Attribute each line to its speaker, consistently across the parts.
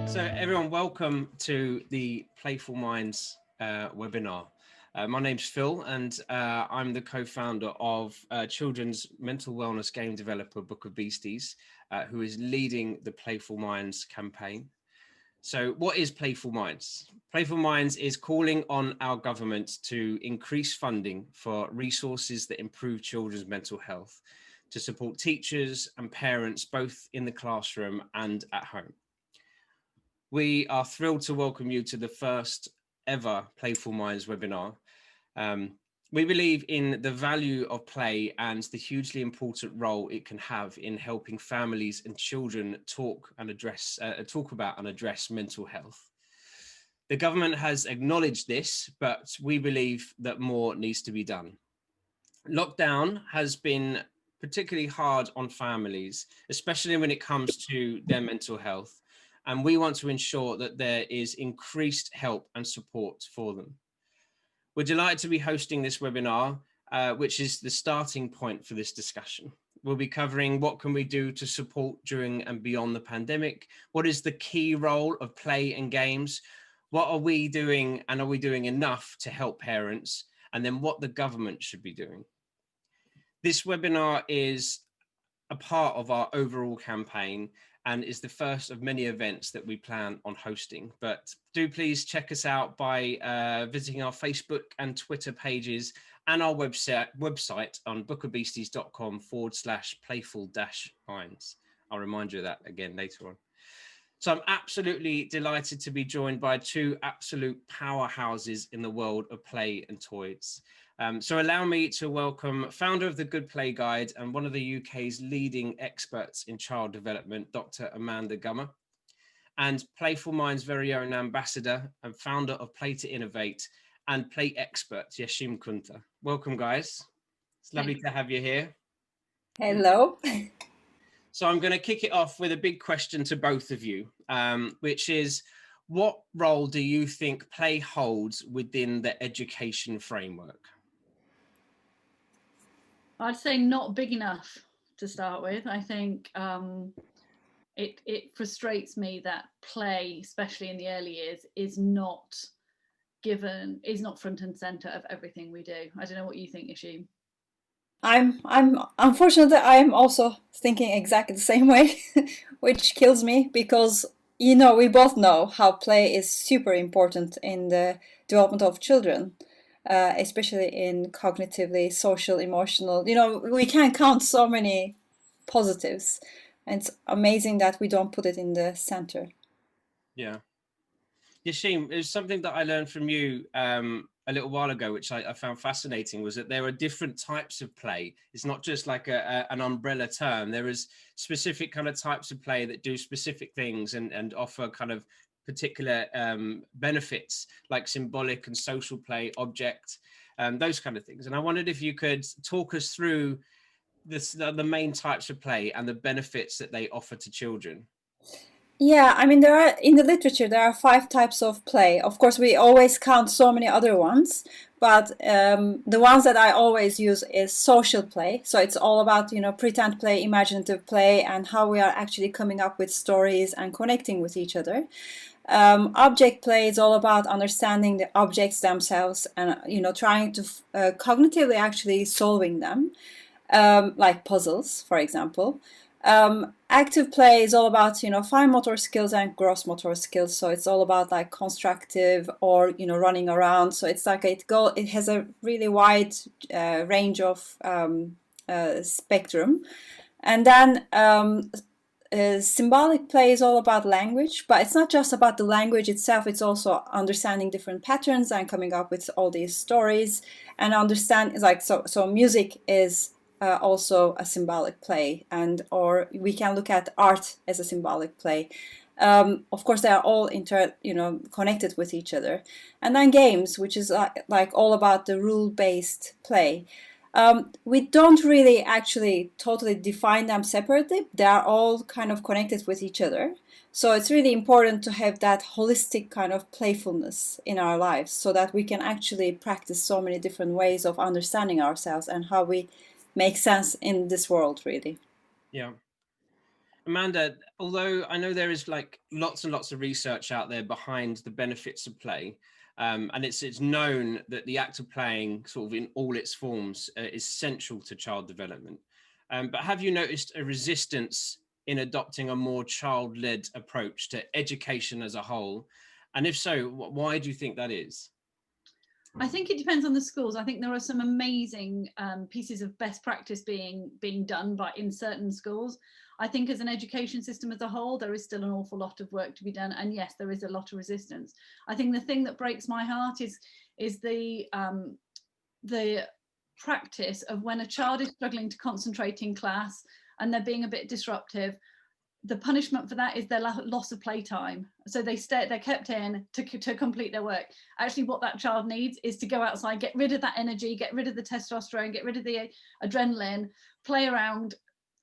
Speaker 1: So everyone, welcome to the Playful Minds webinar. My name's Phil and I'm the co-founder of children's mental wellness game developer Book of Beasties, who is leading the Playful Minds campaign. So what is Playful Minds? Playful Minds is calling on our government to increase funding for resources that improve children's mental health, to support teachers and parents both in the classroom and at home. We are thrilled to welcome you to the first ever Playful Minds webinar. We believe in the value of play and the hugely important role it can have in helping families and children talk about and address mental health. The government has acknowledged this, but we believe that more needs to be done. Lockdown has been particularly hard on families, especially when it comes to their mental health. And we want to ensure that there is increased help and support for them. We're delighted to be hosting this webinar, which is the starting point for this discussion. We'll be covering what can we do to support during and beyond the pandemic? What is the key role of play and games? What are we doing, and are we doing enough to help parents? And then what the government should be doing. This webinar is a part of our overall campaign and is the first of many events that we plan on hosting. But do please check us out by visiting our Facebook and Twitter pages and our website on bookofbeasties.com/playful-minds. I'll remind you of that again later on. So I'm absolutely delighted to be joined by two absolute powerhouses in the world of play and toys. So allow me to welcome founder of the Good Play Guide and one of the UK's leading experts in child development, Dr. Amanda Gummer, and Playful Minds' very own ambassador and founder of Play to Innovate and play expert, Yashim Kunta. Welcome, guys. It's lovely to have you here.
Speaker 2: Hello.
Speaker 1: So I'm going to kick it off with a big question to both of you, which is, what role do you think play holds within the education framework?
Speaker 3: I'd say not big enough to start with. I think it frustrates me that play, especially in the early years, is not front and center of everything we do. I don't know what you think, Yashim.
Speaker 2: I'm unfortunately I'm also thinking exactly the same way, which kills me because we both know how play is super important in the development of children. Especially in cognitively, social, emotional. We can count so many positives. And it's amazing that we don't put it in the center.
Speaker 1: Yeah. Yashim, it's something that I learned from you a little while ago, which I found fascinating, was that there are different types of play. It's not just like an umbrella term. There is specific kind of types of play that do specific things and offer kind of particular benefits, like symbolic and social play, object, those kind of things. And I wondered if you could talk us through the main types of play and the benefits that they offer to children.
Speaker 2: Yeah, I mean, in the literature, there are 5 types of play. Of course, we always count so many other ones, but the ones that I always use is social play. So it's all about, pretend play, imaginative play, and how we are actually coming up with stories and connecting with each other. Object play is all about understanding the objects themselves and, trying to cognitively actually solving them, like puzzles, for example. Active play is all about, fine motor skills and gross motor skills. So it's all about like constructive or, running around. So it's like it has a really wide range of spectrum. And then symbolic play is all about language, but it's not just about the language itself. It's also understanding different patterns and coming up with all these stories and so music is also a symbolic play, or we can look at art as a symbolic play. Of course, they are all connected with each other. And then games, which is like all about the rule-based play. We don't really actually totally define them separately. They are all kind of connected with each other. So it's really important to have that holistic kind of playfulness in our lives so that we can actually practice so many different ways of understanding ourselves and how we make sense in this world, really.
Speaker 1: Yeah. Amanda, although I know there is like lots and lots of research out there behind the benefits of play, and it's known that the act of playing, sort of in all its forms, is central to child development. But have you noticed a resistance in adopting a more child-led approach to education as a whole? And if so, why do you think that is?
Speaker 3: I think it depends on the schools. I think there are some amazing pieces of best practice being done in certain schools. I think as an education system as a whole, there is still an awful lot of work to be done. And yes, there is a lot of resistance. I think the thing that breaks my heart is the practice of when a child is struggling to concentrate in class and they're being a bit disruptive. The punishment for that is their loss of playtime. So they're kept in to complete their work. Actually, what that child needs is to go outside, get rid of that energy, get rid of the testosterone, get rid of the adrenaline, play around,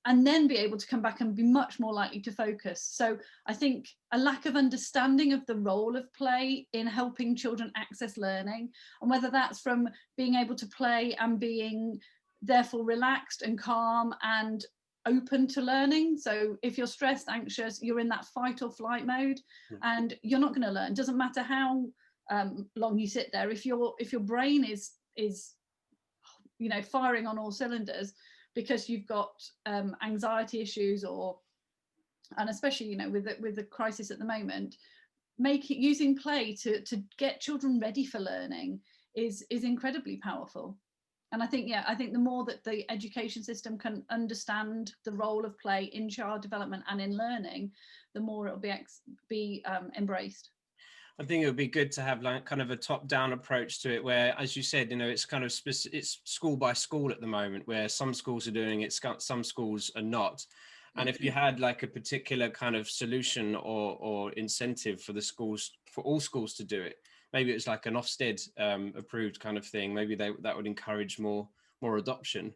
Speaker 3: and then be able to come back and be much more likely to focus. So I think a lack of understanding of the role of play in helping children access learning, and whether that's from being able to play and being therefore relaxed and calm and open to learning. So if you're stressed, anxious, you're in that fight or flight mode, and you're not going to learn. Doesn't matter how long you sit there. If your brain is firing on all cylinders because you've got anxiety issues, and especially with the crisis at the moment, using play to get children ready for learning is incredibly powerful. And I think the more that the education system can understand the role of play in child development and in learning, the more it'll be embraced.
Speaker 1: I think it would be good to have like kind of a top-down approach to it, where, as you said, it's kind of it's school by school at the moment, where some schools are doing it, some schools are not. And if you had like a particular kind of solution or incentive for all schools to do it, maybe it's like an Ofsted approved kind of thing. Maybe that would encourage more adoption.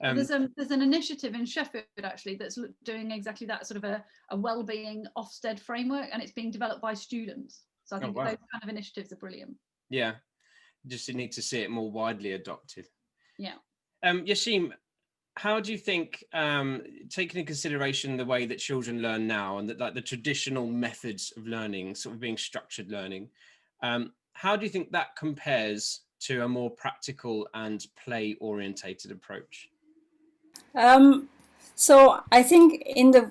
Speaker 3: There's an initiative in Sheffield actually that's doing exactly that, sort of a well-being Ofsted framework, and it's being developed by students. So I think those kind of initiatives are brilliant.
Speaker 1: Yeah, just you need to see it more widely adopted.
Speaker 3: Yeah.
Speaker 1: Yashim, how do you think, taking into consideration the way that children learn now and that like the traditional methods of learning, sort of being structured learning, how do you think that compares to a more practical and play-orientated approach?
Speaker 2: So I think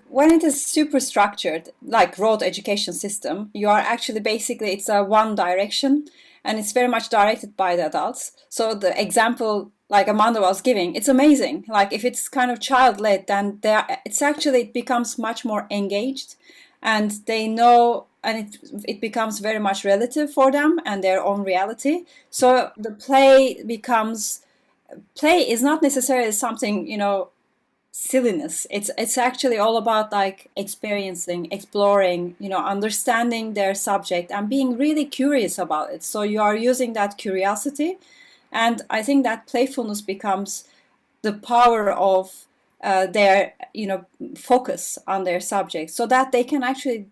Speaker 2: when it is super structured, like road education system, you are actually basically it's a one direction, and it's very much directed by the adults. So the example like Amanda was giving, it's amazing. Like if it's kind of child-led, then it becomes much more engaged, and they know, and it becomes very much relative for them and their own reality. So the play is not necessarily something, silliness. It's actually all about like experiencing, exploring, understanding their subject and being really curious about it. So you are using that curiosity, and I think that playfulness becomes the power of their focus on their subject, so that they can actually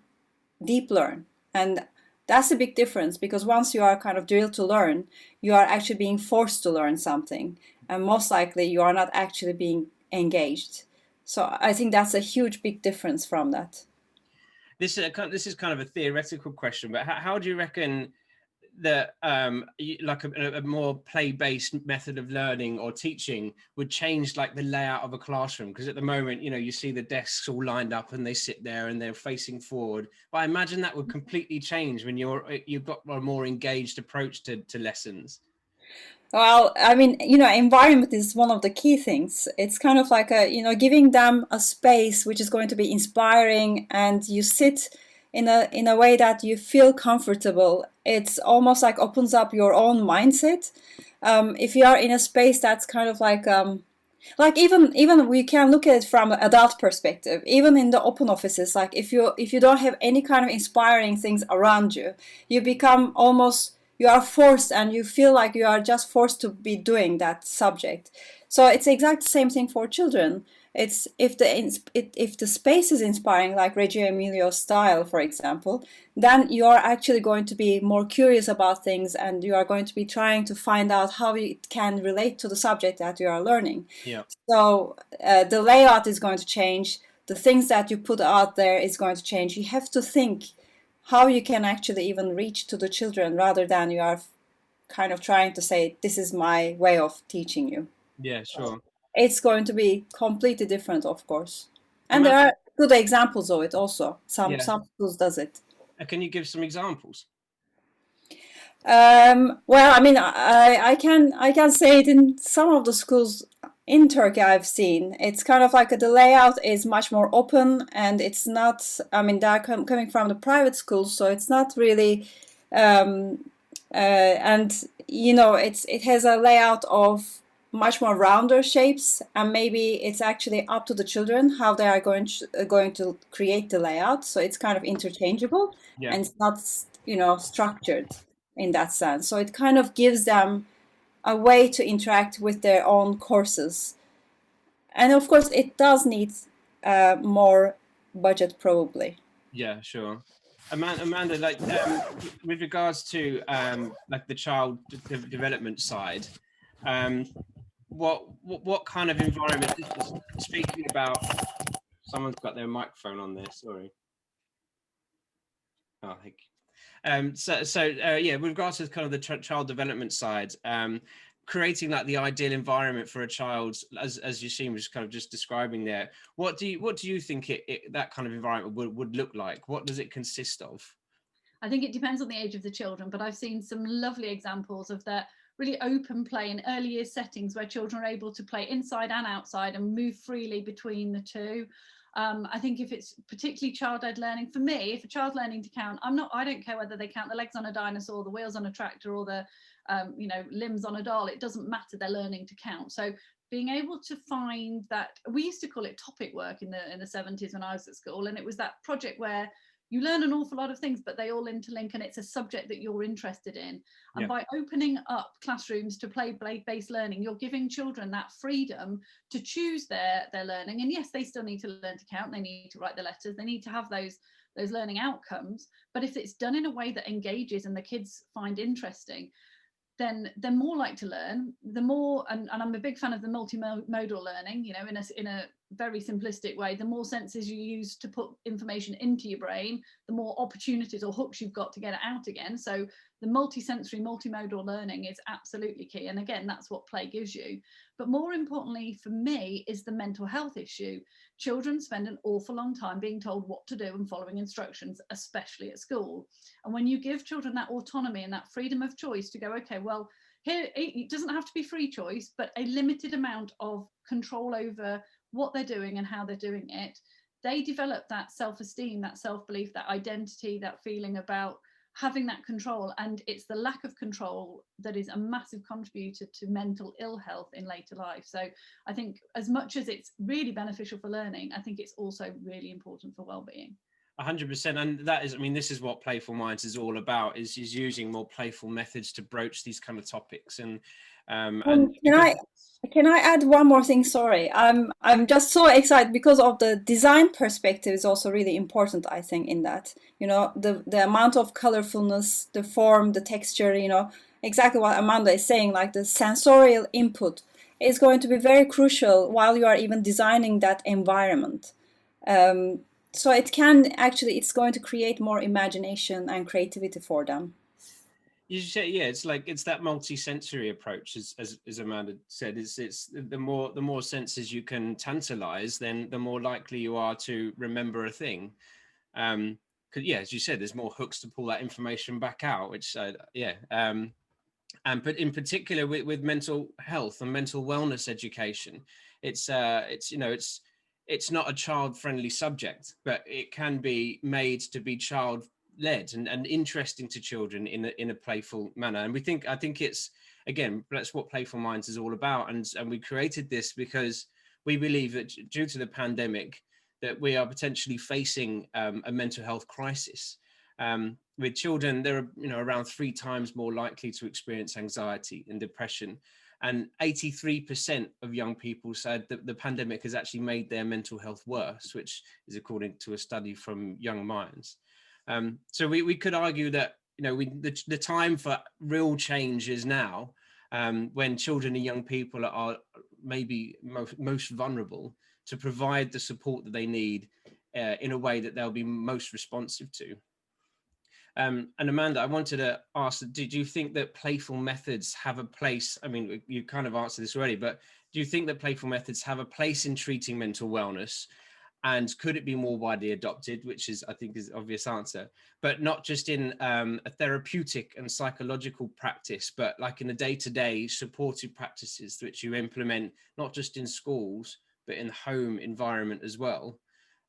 Speaker 2: deep learn. And that's a big difference, because once you are kind of drilled to learn, you are actually being forced to learn something, and most likely you are not actually being engaged. So I think that's a huge big difference from that.
Speaker 1: This is kind of a theoretical question, but how do you reckon that like a more play-based method of learning or teaching would change like the layout of a classroom? Because at the moment, you see the desks all lined up and they sit there and they're facing forward, but I imagine that would completely change when you've got a more engaged approach to lessons.
Speaker 2: Well, I mean, environment is one of the key things. It's kind of like giving them a space which is going to be inspiring, and you sit in a way that you feel comfortable. It's almost like opens up your own mindset. If you are in a space that's kind of like even we can look at it from an adult perspective. Even in the open offices, like if you don't have any kind of inspiring things around you, you are forced, and you feel like you are just forced to be doing that subject. So it's exact same thing for children. It's if the space is inspiring, like Reggio Emilio's style, for example, then you are actually going to be more curious about things, and you are going to be trying to find out how it can relate to the subject that you are learning.
Speaker 1: Yeah.
Speaker 2: So the layout is going to change. the things that you put out there is going to change. You have to think how you can actually even reach to the children rather than you are kind of trying to say, this is my way of teaching you.
Speaker 1: Yeah, sure.
Speaker 2: It's going to be completely different, of course. And
Speaker 1: Amanda,
Speaker 2: there are good examples of it also. Some
Speaker 1: yeah.
Speaker 2: schools does it.
Speaker 1: Can you give some examples?
Speaker 2: Well, I mean, I can say it in some of the schools in Turkey I've seen. It's kind of like the layout is much more open, and it's not. I mean, they're coming from the private schools, so it's not really. And you know, it has a layout of much more rounder shapes, and maybe it's actually up to the children how they are going to create the layout. So it's kind of interchangeable,
Speaker 1: Yeah.
Speaker 2: and it's not, you know, structured in that sense. So it kind of gives them a way to interact with their own courses. And of course, it does need more budget, probably.
Speaker 1: Yeah, sure. Amanda, like with regards to like the child development side, what kind of environment? Speaking about, someone's got their microphone on there. Sorry. Oh, thank you. Yeah, with regards to kind of the child development side, creating like the ideal environment for a child, as you seem was kind of just describing there. What do you think that kind of environment would look like? What does it consist of?
Speaker 3: I think it depends on the age of the children, but I've seen some lovely examples of that really open play in early years settings where children are able to play inside and outside and move freely between the two. I think if it's particularly child-led learning, for me, if a child's learning to count, I don't care whether they count the legs on a dinosaur, the wheels on a tractor, or the limbs on a doll. It doesn't matter, they're learning to count. So being able to find that, we used to call it topic work in the 70s when I was at school, and it was that project where you learn an awful lot of things, but they all interlink, and it's a subject that you're interested in. And
Speaker 1: Yeah.
Speaker 3: by opening up classrooms to play-based learning, you're giving children that freedom to choose their learning. And yes, they still need to learn to count, they need to write the letters, they need to have those learning outcomes. But if it's done in a way that engages and the kids find interesting, then they're more likely to learn. The more, and I'm a big fan of the multimodal learning, you know, in a very simplistic way, the more senses you use to put information into your brain, the more opportunities or hooks you've got to get it out again. So the multisensory, multimodal learning is absolutely key. And again, that's what play gives you. But more importantly for me is the mental health issue. Children spend an awful long time being told what to do and following instructions, especially at school. And when you give children that autonomy and that freedom of choice to go, okay, well, here it doesn't have to be free choice, but a limited amount of control over what they're doing and how they're doing it, they develop that self-esteem, that self-belief, that identity, that feeling about having that control. And it's the lack of control that is a massive contributor to mental ill health in later life. So I think as much as it's really beneficial for learning, I think it's also really important for well-being.
Speaker 1: 100%, and that is, I mean, this is what Playful Minds is all about: is using more playful methods to broach these kind of topics. And
Speaker 2: can I add one more thing? Sorry, I'm just so excited because of the design perspective is also really important, I think, in that, you know, the amount of colorfulness, the form, the texture, you know, exactly what Amanda is saying, like the sensorial input is going to be very crucial while you are even designing that environment. So it can actually, it's going to create more imagination and creativity for them.
Speaker 1: You say, yeah, it's like, it's that multi-sensory approach, as Amanda said. It's the more senses you can tantalize, then the more likely you are to remember a thing. Because yeah, as you said, there's more hooks to pull that information back out. Which and but in particular with mental health and mental wellness education, it's not a child-friendly subject, but it can be made to be child-led and interesting to children in a playful manner. And I think it's, again, that's what Playful Minds is all about. And we created this because we believe that due to the pandemic, that we are potentially facing a mental health crisis. With children, they're around 3 times more likely to experience anxiety and depression. And 83% of young people said that the pandemic has actually made their mental health worse, which is according to a study from Young Minds. So we could argue that the time for real change is now, when children and young people are maybe most vulnerable to provide the support that they need in a way that they'll be most responsive to. And Amanda, I wanted to ask, did you think that playful methods have a place? I mean, you kind of answered this already, but do you think that playful methods have a place in treating mental wellness? And could it be more widely adopted, which is, I think, is the obvious answer, but not just in a therapeutic and psychological practice, but like in the day-to-day supportive practices which you implement, not just in schools, but in the home environment as well?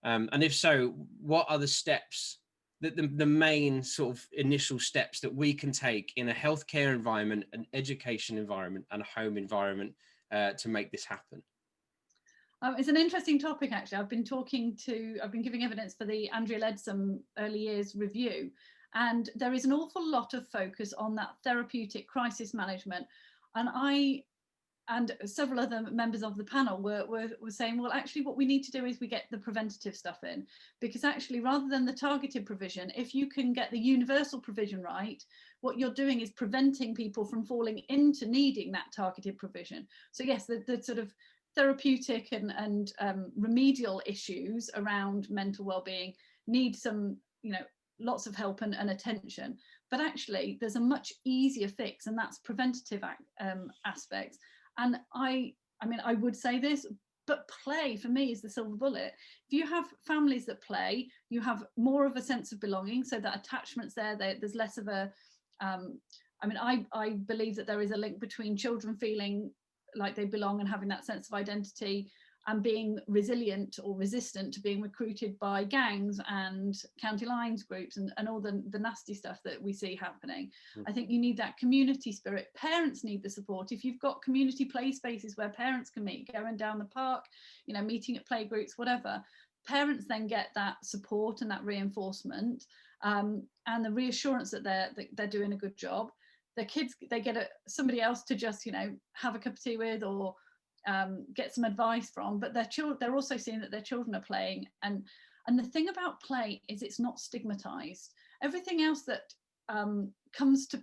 Speaker 1: And if so, what are the steps, the main sort of initial steps that we can take in a healthcare environment, an education environment, and a home environment to make this happen?
Speaker 3: It's an interesting topic, actually. I've been giving evidence for the Andrea Leadsom Early Years Review, and there is an awful lot of focus on that therapeutic crisis management. And several other members of the panel were saying, well, actually, what we need to do is we get the preventative stuff in, because actually, rather than the targeted provision, if you can get the universal provision right, what you're doing is preventing people from falling into needing that targeted provision. So yes, the sort of therapeutic and remedial issues around mental well-being need some, lots of help and attention. But actually, there's a much easier fix, and that's preventative aspects. And I mean, I would say this, but play for me is the silver bullet. If you have families that play, you have more of a sense of belonging, so that attachment's there's less of a, I believe that there is a link between children feeling like they belong and having that sense of identity, and being resilient or resistant to being recruited by gangs and county lines groups and all the nasty stuff that we see happening. I think you need that community spirit. Parents need the support. If you've got community play spaces where parents can meet, going down the park, meeting at play groups, whatever, parents then get that support and that reinforcement, and the reassurance that they're doing a good job. The kids, they get somebody else to just have a cup of tea with, or get some advice from, but they're also seeing that their children are playing. And the thing about play is it's not stigmatized. Everything else that comes to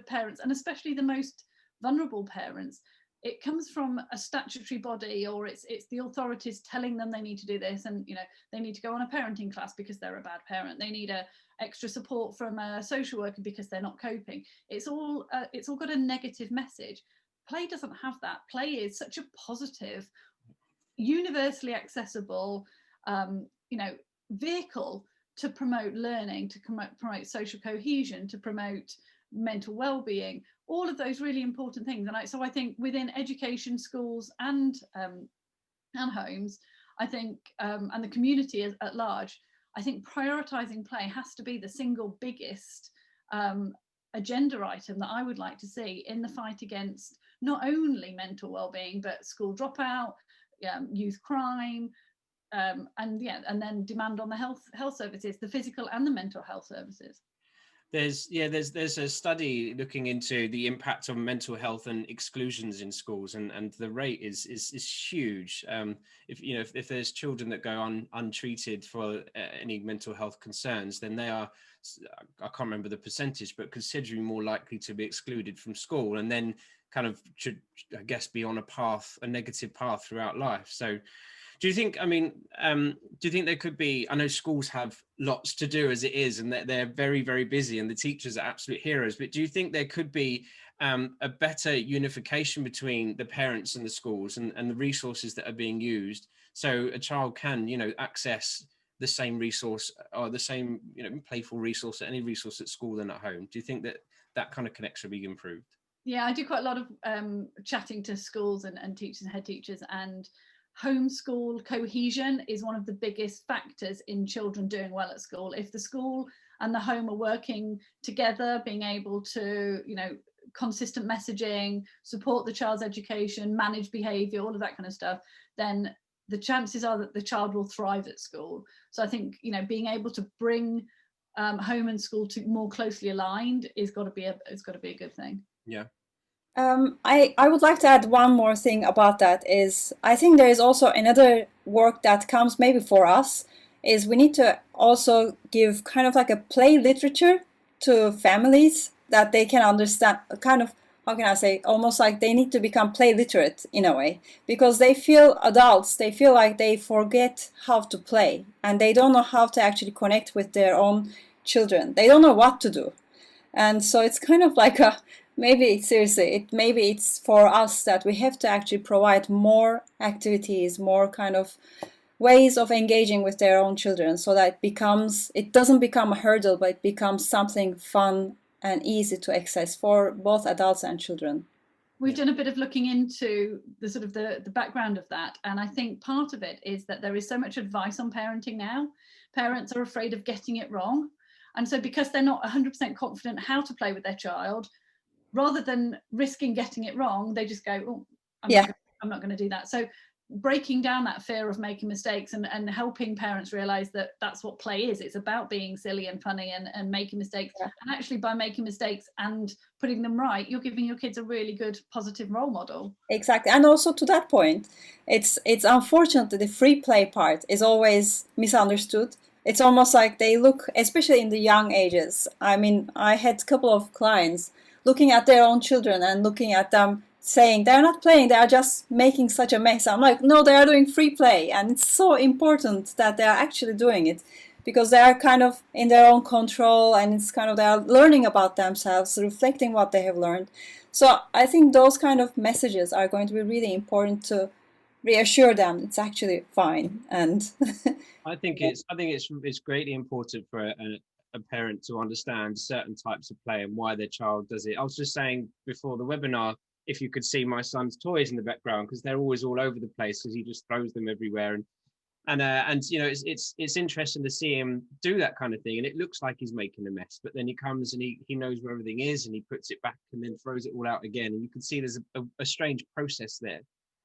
Speaker 3: parents, and especially the most vulnerable parents, it comes from a statutory body, or it's the authorities telling them they need to do this, and they need to go on a parenting class because they're a bad parent. They need extra support from a social worker because they're not coping. It's all got a negative message. Play doesn't have that. Play is such a positive, universally accessible, vehicle to promote learning, to promote social cohesion, to promote mental well-being, all of those really important things. And so I think within education, schools, and homes, I think, and the community at large, I think prioritizing play has to be the single biggest agenda item that I would like to see in the fight against not only mental well-being, but school dropout, youth crime, and then demand on the health services, the physical and the mental health services.
Speaker 1: There's a study looking into the impact on mental health and exclusions in schools, and the rate is huge. If there's children that go untreated for any mental health concerns, then they are, I can't remember the percentage, but considerably more likely to be excluded from school, and then kind of should, I guess, be on a negative path throughout life. So do you think, do you think there could be, I know schools have lots to do as it is, and they're very, very busy, and the teachers are absolute heroes, but do you think there could be a better unification between the parents and the schools and the resources that are being used, so a child can, access the same resource or the same, playful resource, any resource at school and at home? Do you think that kind of connection will be improved?
Speaker 3: Yeah, I do quite a lot of chatting to schools and teachers and head teachers, and homeschool cohesion is one of the biggest factors in children doing well at school. If the school and the home are working together, being able to, consistent messaging, support the child's education, manage behaviour, all of that kind of stuff, then the chances are that the child will thrive at school. So I think, being able to bring home and school to more closely aligned it's got to be a good thing.
Speaker 1: Yeah.
Speaker 2: I would like to add one more thing about that. Is I think there is also another work that comes maybe for us, is we need to also give kind of like a play literature to families, that they can understand kind of how can I say, almost like they need to become play literate in a way, because they feel adults, they feel like they forget how to play and they don't know how to actually connect with their own children. They don't know what to do. And so it's kind of like a, maybe seriously, maybe it's for us that we have to actually provide more activities, more kind of ways of engaging with their own children, so that it doesn't become a hurdle, but it becomes something fun and easy to access for both adults and children.
Speaker 3: We've done a bit of looking into the sort of the background of that, and I think part of it is that there is so much advice on parenting now. Parents are afraid of getting it wrong, and so because they're not 100% confident how to play with their child, rather than risking getting it wrong, they just go, oh, I'm not going to do that. So breaking down that fear of making mistakes and helping parents realize that that's what play is. It's about being silly and funny and making mistakes. Yeah. And actually by making mistakes and putting them right, you're giving your kids a really good positive role model.
Speaker 2: Exactly. And also to that point, it's unfortunate that the free play part is always misunderstood. It's almost like they look, especially in the young ages. I mean, I had a couple of clients looking at their own children and looking at them saying they're not playing, they are just making such a mess. I'm like, no, they are doing free play. And it's so important that they are actually doing it, because they are kind of in their own control, and it's kind of, they are learning about themselves, reflecting what they have learned. So I think those kind of messages are going to be really important to reassure them it's actually fine. And
Speaker 1: I think it's greatly important for a parent to understand certain types of play and why their child does it. I was just saying before the webinar, if you could see my son's toys in the background, because they're always all over the place because he just throws them everywhere, and you know, it's interesting to see him do that kind of thing, and it looks like he's making a mess, but then he comes and he knows where everything is and he puts it back and then throws it all out again, and you can see there's a strange process there.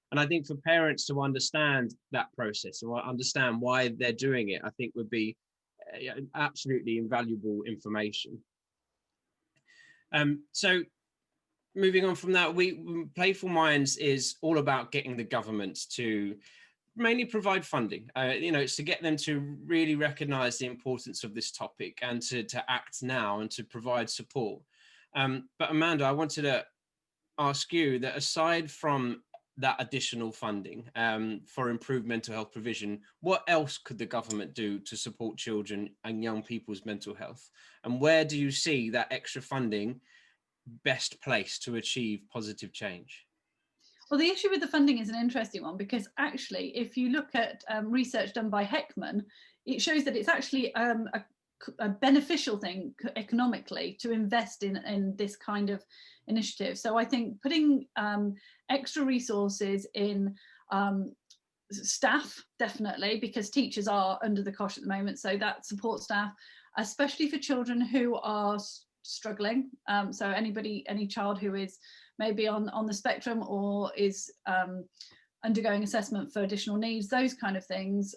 Speaker 1: And I think for parents to understand that process or understand why they're doing it, I think would be absolutely invaluable information. So moving on from that, Playful Minds is all about getting the government to mainly provide funding. You know, it's to get them to really recognize the importance of this topic and to act now and to provide support. But Amanda, I wanted to ask you that aside from that additional funding for improved mental health provision, what else could the government do to support children and young people's mental health? And where do you see that extra funding best placed to achieve positive change?
Speaker 3: Well, the issue with the funding is an interesting one, because actually, if you look at research done by Heckman, it shows that it's actually a beneficial thing economically to invest in this kind of initiative. So I think putting extra resources in staff, definitely, because teachers are under the cosh at the moment, so that support staff, especially for children who are struggling. So any child who is maybe on the spectrum or is undergoing assessment for additional needs, those kind of things,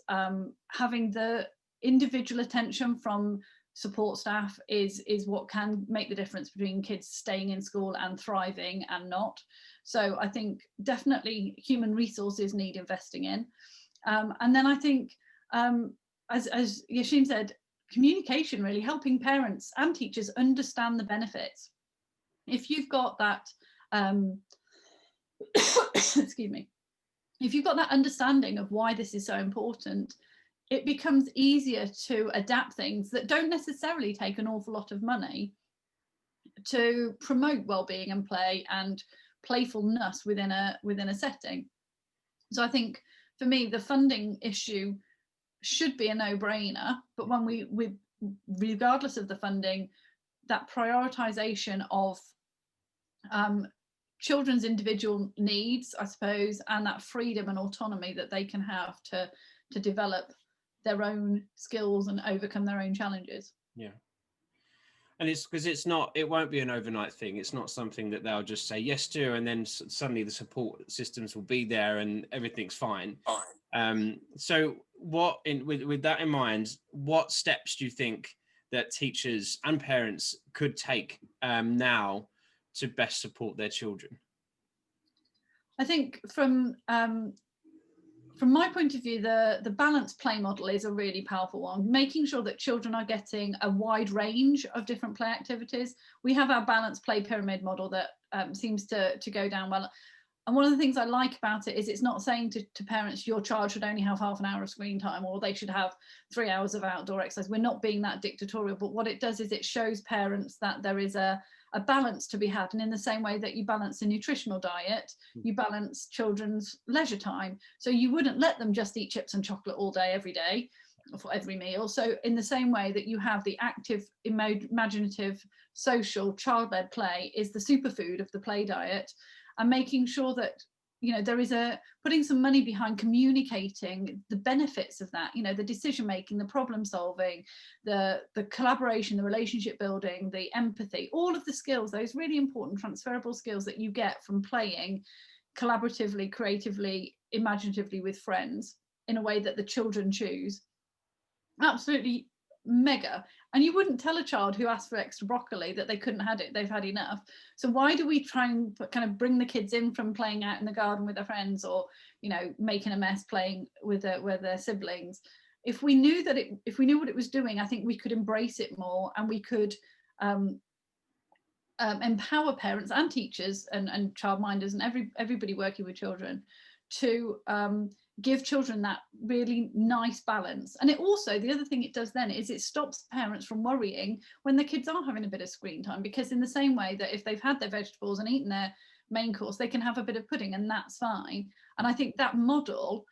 Speaker 3: having the individual attention from support staff is what can make the difference between kids staying in school and thriving and not. So I think definitely human resources need investing in. And then I think, as Yashin said, communication, really helping parents and teachers understand the benefits. If you've got that, excuse me, if you've got that understanding of why this is so important, it becomes easier to adapt things that don't necessarily take an awful lot of money to promote well-being and play and playfulness within a setting. So I think for me, the funding issue should be a no-brainer, but when we regardless of the funding, that prioritization of children's individual needs, I suppose, and that freedom and autonomy that they can have to develop their own skills and overcome their own challenges.
Speaker 1: Yeah. And it's because it won't be an overnight thing. It's not something that they'll just say yes to, and then suddenly the support systems will be there and everything's fine. So with that in mind, what steps do you think that teachers and parents could take now to best support their children?
Speaker 3: I think from my point of view, the balanced play model is a really powerful one, making sure that children are getting a wide range of different play activities. We have our balanced play pyramid model that seems to go down well. And one of the things I like about it is it's not saying to parents, your child should only have half an hour of screen time, or they should have 3 hours of outdoor exercise. We're not being that dictatorial, but what it does is it shows parents that there is a balance to be had. And in the same way that you balance a nutritional diet, you balance children's leisure time. So you wouldn't let them just eat chips and chocolate all day, every day, for every meal. So in the same way that you have the active, imaginative, social, child-led play is the superfood of the play diet, and making sure that, you know, there is putting some money behind communicating the benefits of that, you know, the decision making, the problem solving, the collaboration, the relationship building, the empathy, all of the skills, those really important transferable skills that you get from playing collaboratively, creatively, imaginatively with friends in a way that the children choose. Absolutely mega. And you wouldn't tell a child who asked for extra broccoli that they couldn't have it, they've had enough. So why do we try and kind of bring the kids in from playing out in the garden with their friends, or, you know, making a mess playing with their siblings? If we knew what it was doing, I think we could embrace it more, and we could empower parents and teachers and childminders and everybody working with children to give children that really nice balance. And it also, the other thing it does then is it stops parents from worrying when the kids are having a bit of screen time, because in the same way that if they've had their vegetables and eaten their main course, they can have a bit of pudding and that's fine. And I think that model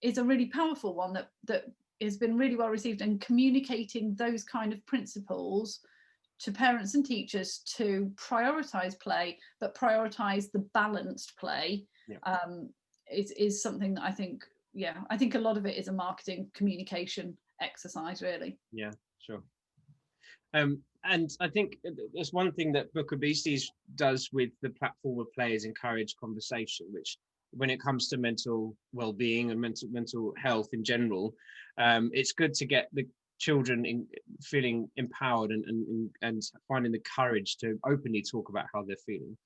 Speaker 3: is a really powerful one that has been really well received, and communicating those kind of principles to parents and teachers to prioritize play, but prioritize the balanced play.
Speaker 1: Yeah.
Speaker 3: Is something that I think a lot of it is a marketing communication exercise, really.
Speaker 1: Yeah, sure. And I think there's one thing that Book Obesities does with the platform of play is encourage conversation, which when it comes to mental well-being and mental health in general, it's good to get the children feeling empowered and finding the courage to openly talk about how they're feeling.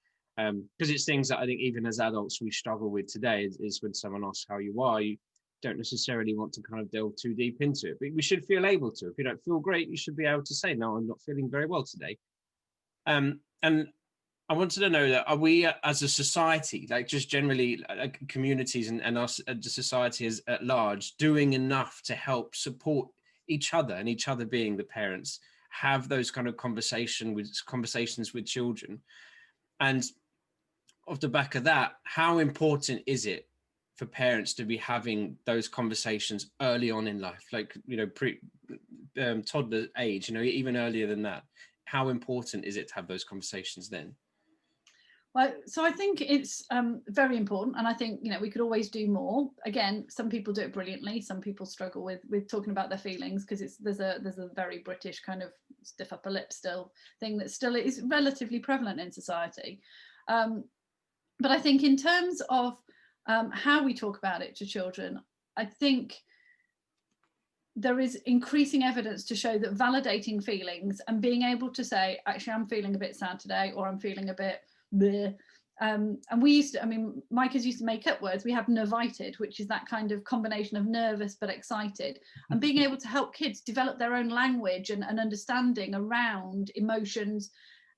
Speaker 1: Because it's things that I think even as adults we struggle with today is when someone asks how you are, you don't necessarily want to kind of delve too deep into it, but we should feel able to. If you don't feel great, you should be able to say, no, I'm not feeling very well today. And I wanted to know that, are we as a society, like just generally like communities and us as a society as at large, doing enough to help support each other, and each other being the parents, have those kind of conversations with children? And off the back of that, how important is it for parents to be having those conversations early on in life, like, you know, toddler age, you know, even earlier than that? How important is it to have those conversations then?
Speaker 3: Well, so I think it's very important, and I think, you know, we could always do more. Again, some people do it brilliantly. Some people struggle with talking about their feelings, because there's a very British kind of stiff upper lip still thing that still is relatively prevalent in society. But I think in terms of how we talk about it to children, I think there is increasing evidence to show that validating feelings and being able to say, actually, I'm feeling a bit sad today, or I'm feeling a bit bleh. And we used to, I mean, my kids used to make up words. We have nervited, which is that kind of combination of nervous but excited, and being able to help kids develop their own language and understanding around emotions,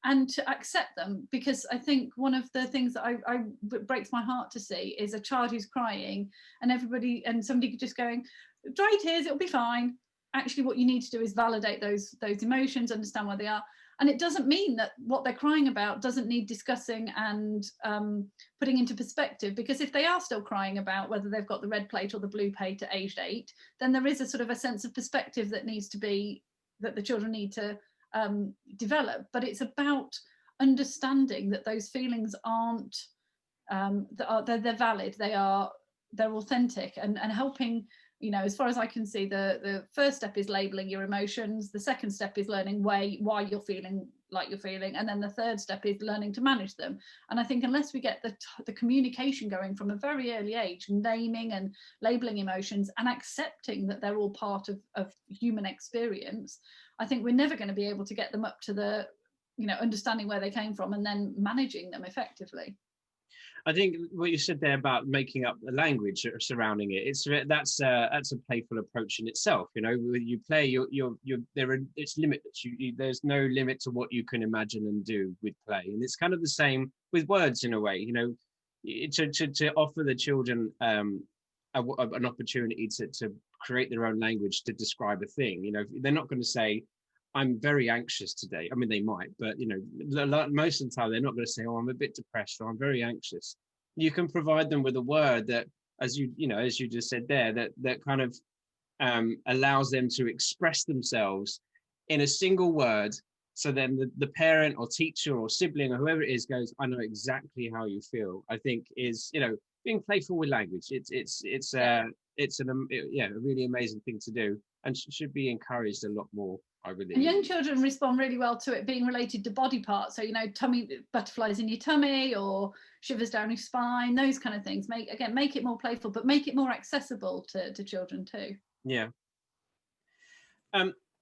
Speaker 3: and to accept them. Because I think one of the things that breaks my heart to see is a child who's crying and somebody just going, dry tears, it'll be fine. Actually, what you need to do is validate those emotions, understand where they are. And it doesn't mean that what they're crying about doesn't need discussing and putting into perspective, because if they are still crying about whether they've got the red plate or the blue plate at aged 8, then there is a sort of a sense of perspective that the children need to develop. But it's about understanding that those feelings aren't they're valid, they're authentic, and helping, you know, as far as I can see, the first step is labeling your emotions. The second step is learning why you're feeling like you're feeling, and then the third step is learning to manage them. And I think unless we get the communication going from a very early age, naming and labeling emotions and accepting that they're all part of human experience, I think we're never going to be able to get them up to the, you know, understanding where they came from and then managing them effectively.
Speaker 1: I think what you said there about making up the language surrounding it, that's a playful approach in itself. You know, when you play, it's limitless. There's no limit to what you can imagine and do with play, and it's kind of the same with words in a way. You know, to offer the children an opportunity to create their own language to describe a thing. You know, they're not going to say, I'm very anxious today. I mean, they might, but you know, most of the time they're not going to say, "Oh, I'm a bit depressed," or "I'm very anxious." You can provide them with a word that, as you just said there, that kind of allows them to express themselves in a single word. So then the parent or teacher or sibling or whoever it is goes, "I know exactly how you feel." I think is, you know, being playful with language. A really amazing thing to do, and should be encouraged a lot more, I believe.
Speaker 3: And young children respond really well to it being related to body parts. So, you know, tummy butterflies in your tummy or shivers down your spine, those kind of things. Make it more playful, but make it more accessible to children too.
Speaker 1: Yeah.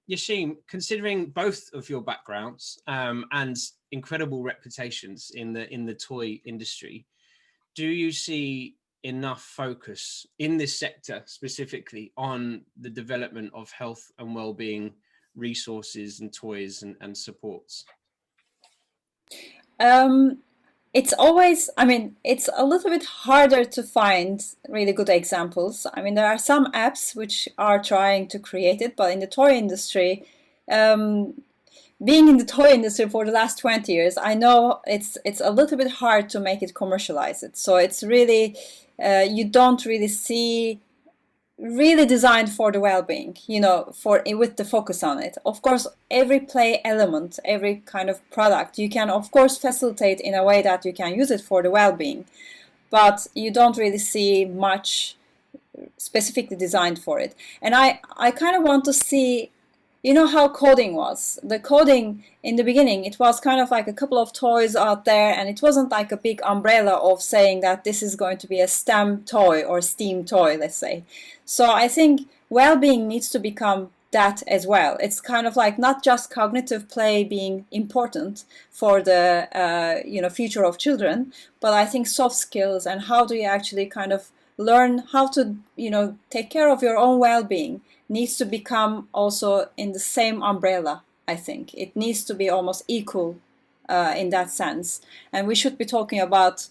Speaker 1: Yashim, considering both of your backgrounds and incredible reputations in the toy industry, do you see enough focus in this sector specifically on the development of health and well-being resources and toys and supports?
Speaker 2: It's always, I mean, it's a little bit harder to find really good examples. I mean, there are some apps which are trying to create it, but in the toy industry, being in the toy industry for the last 20 years, I know it's a little bit hard to make it commercialize it. So it's really, you don't really see really designed for the well-being, you know, with the focus on it. Of course, every play element, every kind of product, you can of course facilitate in a way that you can use it for the well-being, but you don't really see much specifically designed for it. And I kind of want to see, you know, how coding was. The coding in the beginning, it was kind of like a couple of toys out there, and it wasn't like a big umbrella of saying that this is going to be a STEM toy or STEAM toy, let's say. So I think well-being needs to become that as well. It's kind of like not just cognitive play being important for the future of children, but I think soft skills and how do you actually kind of learn how to, you know, take care of your own well-being needs to become also in the same umbrella. I think it needs to be almost equal in that sense, and we should be talking about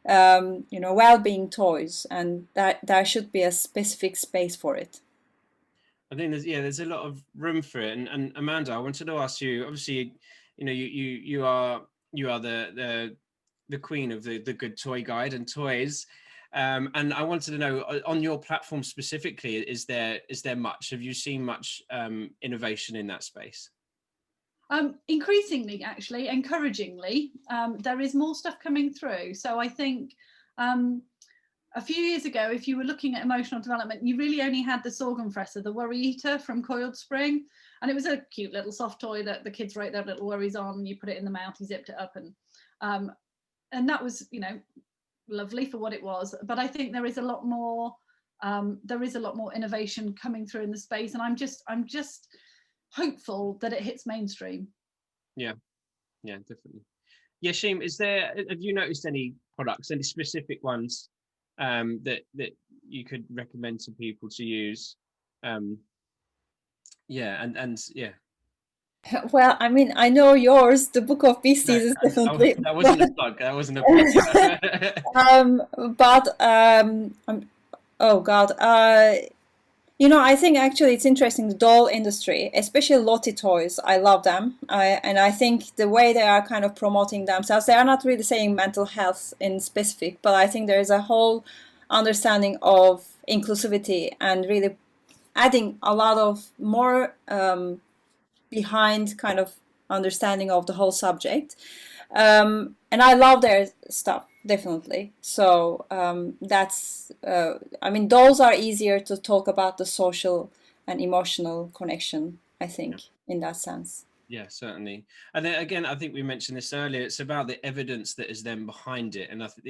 Speaker 2: well-being toys, and that there should be a specific space for it.
Speaker 1: I think there's a lot of room for it. And Amanda, I wanted to ask you. Obviously, you know, you are the queen of the Good Toy Guide and toys. And I wanted to know, on your platform specifically, is there much? Have you seen much innovation in that space?
Speaker 3: Increasingly, actually, encouragingly, there is more stuff coming through. So I think a few years ago, if you were looking at emotional development, you really only had the Sorgenfresser, the worry eater from Coiled Spring. And it was a cute little soft toy that the kids wrote their little worries on. You put it in the mouth, you zipped it up, and that was, you know, lovely for what it was. But I think there is a lot more innovation coming through in the space, and I'm just hopeful that it hits mainstream.
Speaker 1: Yeah, definitely. Yashim, have you noticed any products, any specific ones that you could recommend to people to use?
Speaker 2: Well, I mean, I know yours, the Book of Beasties, is definitely.
Speaker 1: That wasn't a plug. That wasn't a plug.
Speaker 2: Oh God. You know, I think actually it's interesting, the doll industry, especially Lottie toys. I love them. And I think the way they are kind of promoting themselves, they are not really saying mental health in specific, but I think there is a whole understanding of inclusivity and really adding a lot of more behind kind of understanding of the whole subject. And I love their stuff, definitely. So that's, I mean, those are easier to talk about the social and emotional connection, I think, in that sense.
Speaker 1: Yeah, certainly. And then again, I think we mentioned this earlier. It's about the evidence that is then behind it, and I think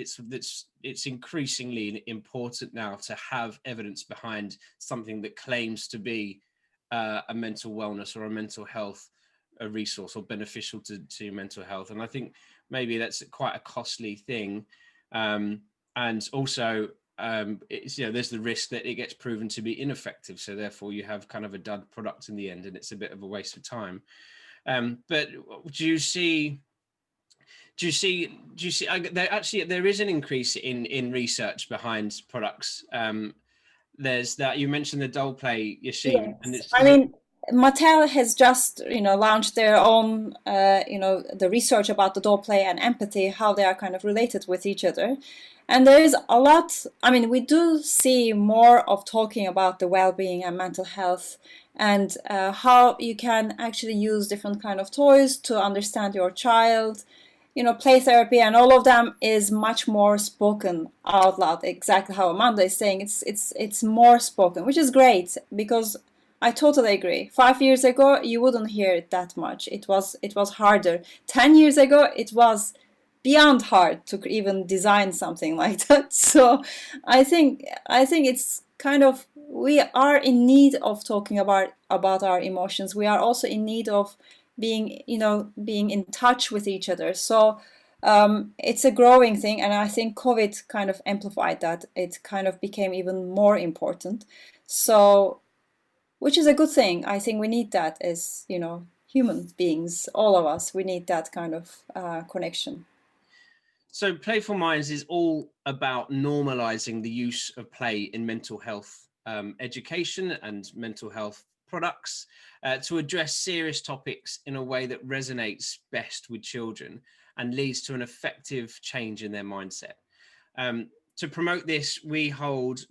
Speaker 1: it's increasingly important now to have evidence behind something that claims to be a mental wellness or a mental health a resource or beneficial to mental health. And I think maybe that's quite a costly thing. And also, it's, there's the risk that it gets proven to be ineffective. So therefore you have kind of a dud product in the end, and it's a bit of a waste of time. But do you see there is an increase in research behind products? There's that, you mentioned the doll play, Yashin,
Speaker 2: Yes.
Speaker 1: and it's,
Speaker 2: I mean, Mattel has just, launched their own, the research about the doll play and empathy, how they are kind of related with each other. And there is a lot, I mean, we do see more of talking about the well-being and mental health, and how you can actually use different kind of toys to understand your child. Play therapy and all of them is much more spoken out loud. Exactly how Amanda is saying, it's more spoken, which is great, because I totally agree. 5 years ago, you wouldn't hear it that much. It was harder. 10 years ago, it was beyond hard to even design something like that. So I think it's kind of, we are in need of talking about our emotions. We are also in need of being in touch with each other. So it's a growing thing, and I think COVID kind of amplified that. It kind of became even more important. So, which is a good thing. I think we need that as human beings, all of us. We need that kind of connection.
Speaker 1: So Playful Minds is all about normalizing the use of play in mental health education and mental health products, to address serious topics in a way that resonates best with children and leads to an effective change in their mindset. To promote this, we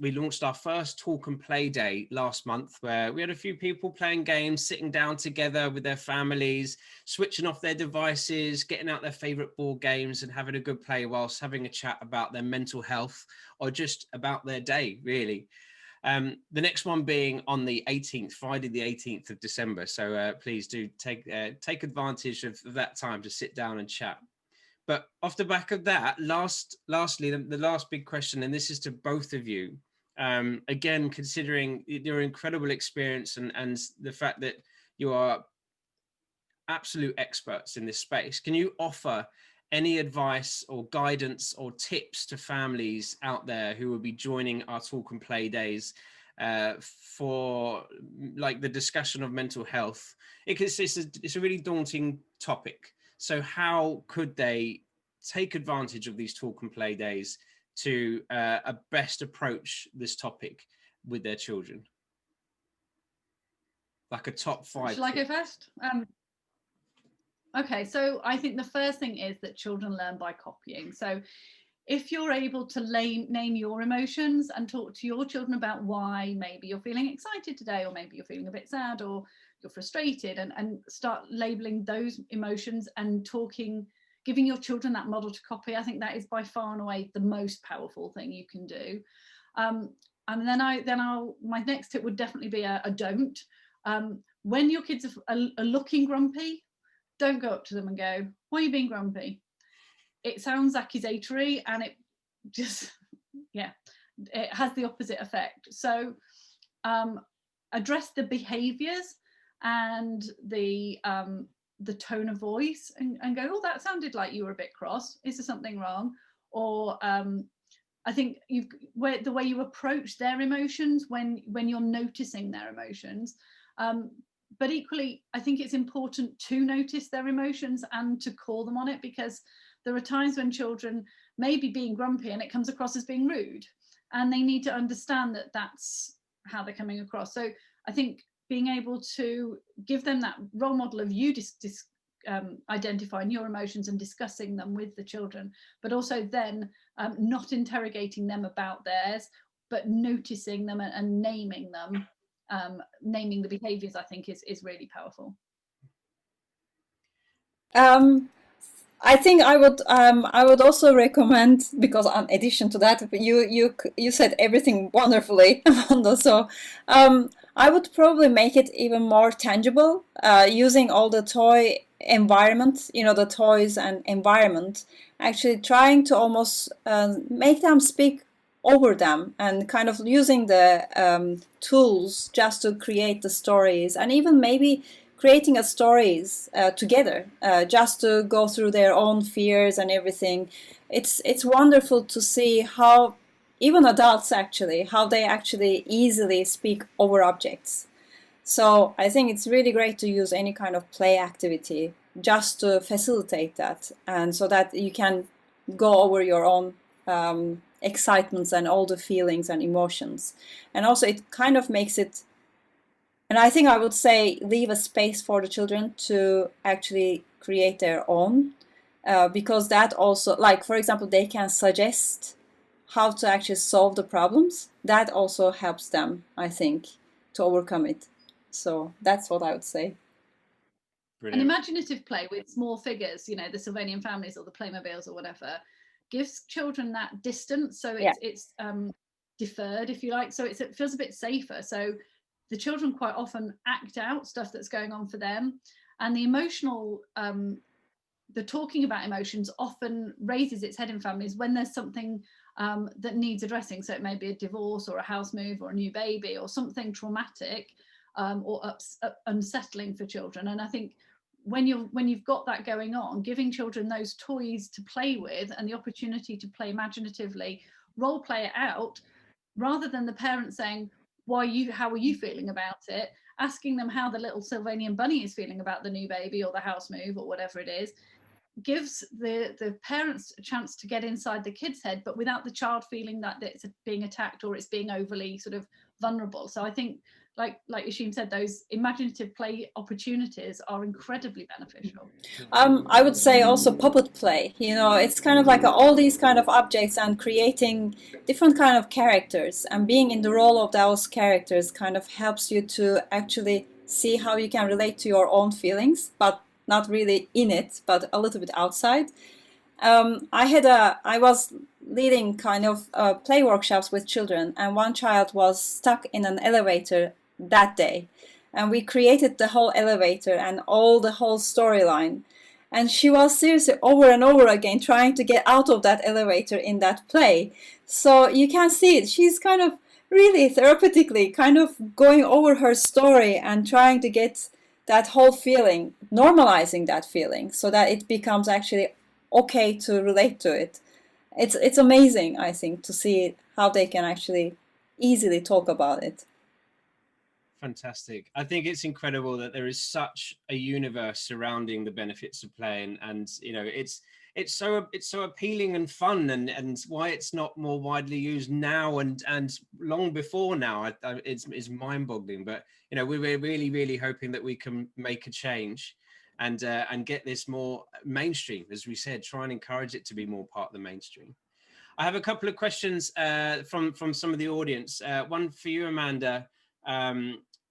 Speaker 1: launched our first talk and play day last month, where we had a few people playing games, sitting down together with their families, switching off their devices, getting out their favorite board games and having a good play whilst having a chat about their mental health or just about their day, really. The next one being on the 18th, Friday, the 18th of December. So please do take advantage of that time to sit down and chat. But off the back of that, lastly, the last big question, and this is to both of you, again, considering your incredible experience and the fact that you are absolute experts in this space, can you offer any advice or guidance or tips to families out there who will be joining our talk and play days for like the discussion of mental health? It's a really daunting topic. So how could they take advantage of these talk and play days to best approach this topic with their children? Like a top 5.
Speaker 3: Shall I go first? Okay, so I think the first thing is that children learn by copying. So if you're able to name your emotions and talk to your children about why maybe you're feeling excited today, or maybe you're feeling a bit sad, or you're frustrated, and start labeling those emotions and giving your children that model to copy, I think that is by far and away the most powerful thing you can do. And then my next tip would definitely be a don't. When your kids are looking grumpy, don't go up to them and go, "Why are you being grumpy?" It sounds accusatory, and it just, it has the opposite effect. So address the behaviors and the tone of voice, and go, "Oh, that sounded like you were a bit cross. Is there something wrong?" Or I think the way you approach their emotions when you're noticing their emotions. But equally, I think it's important to notice their emotions and to call them on it, because there are times when children may be being grumpy and it comes across as being rude, and they need to understand that that's how they're coming across. So I think being able to give them that role model of you identifying your emotions and discussing them with the children, but also then not interrogating them about theirs, but noticing them and naming them. Naming the behaviors, I think, is really powerful.
Speaker 2: I think I would also recommend, because in addition to that, you said everything wonderfully, Amanda. So I would probably make it even more tangible, using all the toy environment, the toys and environment, actually trying to almost make them speak over them, and kind of using the tools just to create the stories, and even maybe creating a stories together, just to go through their own fears and everything. It's wonderful to see how even adults actually, how they actually easily speak over objects. So I think it's really great to use any kind of play activity just to facilitate that, and so that you can go over your own excitements and all the feelings and emotions. And also it kind of makes it, and I think I would say leave a space for the children to actually create their own, because that also, like for example, they can suggest how to actually solve the problems. That also helps them, I think, to overcome it. So that's what I would say.
Speaker 3: An
Speaker 1: Brilliant.
Speaker 3: imaginative play with small figures, you know, the Sylvanian families or the Playmobiles or whatever, gives children that distance. So it's deferred, if you like. So it feels a bit safer. So the children quite often act out stuff that's going on for them. And the emotional, the talking about emotions often raises its head in families when there's something that needs addressing. So it may be a divorce or a house move or a new baby or something traumatic or unsettling for children. And I think when you've got that going on, giving children those toys to play with and the opportunity to play imaginatively, role play it out, rather than the parents saying, how are you feeling about it, asking them how the little Sylvanian bunny is feeling about the new baby or the house move or whatever it is, gives the parents a chance to get inside the kid's head, but without the child feeling that it's being attacked or it's being overly sort of vulnerable. So I think, like Yashim said, those imaginative play opportunities are incredibly beneficial.
Speaker 2: I would say also puppet play. You know, it's kind of like all these kind of objects and creating different kind of characters, and being in the role of those characters kind of helps you to actually see how you can relate to your own feelings, but not really in it, but a little bit outside. I was leading kind of play workshops with children, and one child was stuck in an elevator that day, and we created the whole elevator and the whole storyline, and she was seriously over and over again trying to get out of that elevator in that play. So you can see it, she's kind of really therapeutically kind of going over her story and trying to get that whole feeling, normalizing that feeling so that it becomes actually okay to relate to it. It's amazing, I think, to see how they can actually easily talk about it.
Speaker 1: Fantastic. I think it's incredible that there is such a universe surrounding the benefits of play, and you know, it's so appealing and fun, and why it's not more widely used now and long before now, it's mind-boggling. But you know, we're really hoping that we can make a change and get this more mainstream, as we said, try and encourage it to be more part of the mainstream. I have a couple of questions from some of the audience. One for you, Amanda.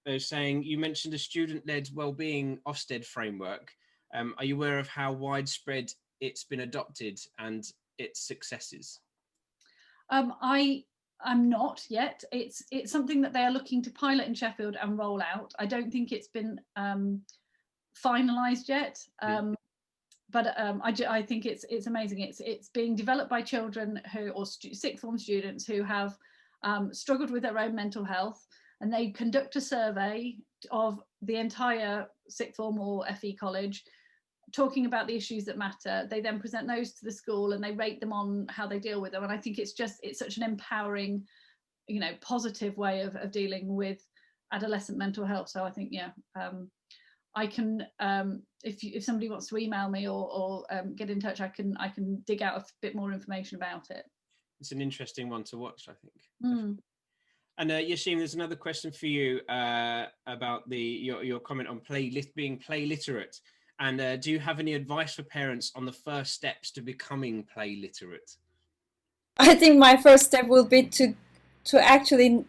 Speaker 1: They're saying, you mentioned a student-led wellbeing Ofsted framework. Are you aware of how widespread it's been adopted and its successes?
Speaker 3: I'm not yet. It's something that they are looking to pilot in Sheffield and roll out. I don't think it's been finalised yet. But I think it's amazing. It's being developed by children or sixth form students who have struggled with their own mental health, and they conduct a survey of the entire sixth form or FE college, talking about the issues that matter. They then present those to the school and they rate them on how they deal with them. And I think it's such an empowering, you know, positive way of dealing with adolescent mental health. So I think, yeah, I can, if somebody wants to email me or get in touch, I can dig out a bit more information about it.
Speaker 1: It's an interesting one to watch, I think. And Yashim, there's another question for you about your comment on being play literate. And do you have any advice for parents on the first steps to becoming play literate?
Speaker 2: I think my first step will be to actually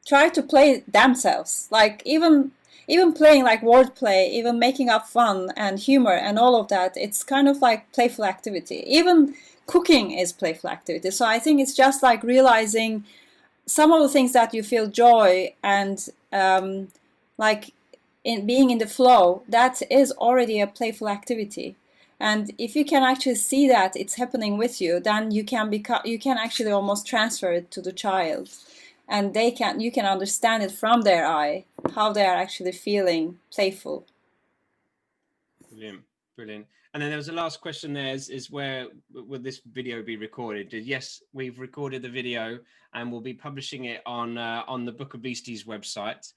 Speaker 2: try to play themselves. Like even playing like wordplay, even making up fun and humor and all of that, it's kind of like playful activity. Even cooking is playful activity. So I think it's just like realizing some of the things that you feel joy and like in being in the flow, that is already a playful activity. And if you can actually see that it's happening with you, then you can actually almost transfer it to the child. and you can understand it from their eye, how they are actually feeling playful.
Speaker 1: Brilliant, brilliant. And then there was a last question there, is where will this video be recorded? Yes, we've recorded the video and we'll be publishing it on the Book of Beasties website.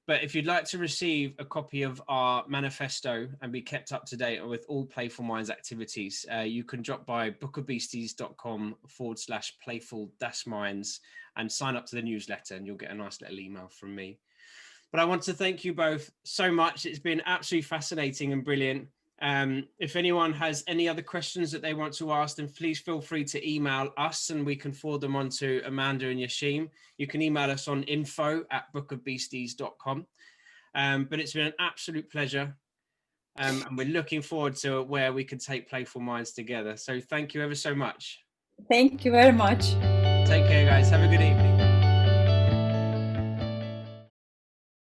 Speaker 1: But if you'd like to receive a copy of our manifesto and be kept up to date with all Playful Minds activities, you can drop by bookofbeasties.com/playful-minds and sign up to the newsletter, and you'll get a nice little email from me. But I want to thank you both so much. It's been absolutely fascinating and brilliant. If anyone has any other questions that they want to ask, then please feel free to email us and we can forward them on to Amanda and Yashim. You can email us on info@bookofbeasties.com. But it's been an absolute pleasure. And we're looking forward to where we can take Playful Minds together. So thank you ever so much.
Speaker 2: Thank you very much.
Speaker 1: Take care, guys. Have a good evening.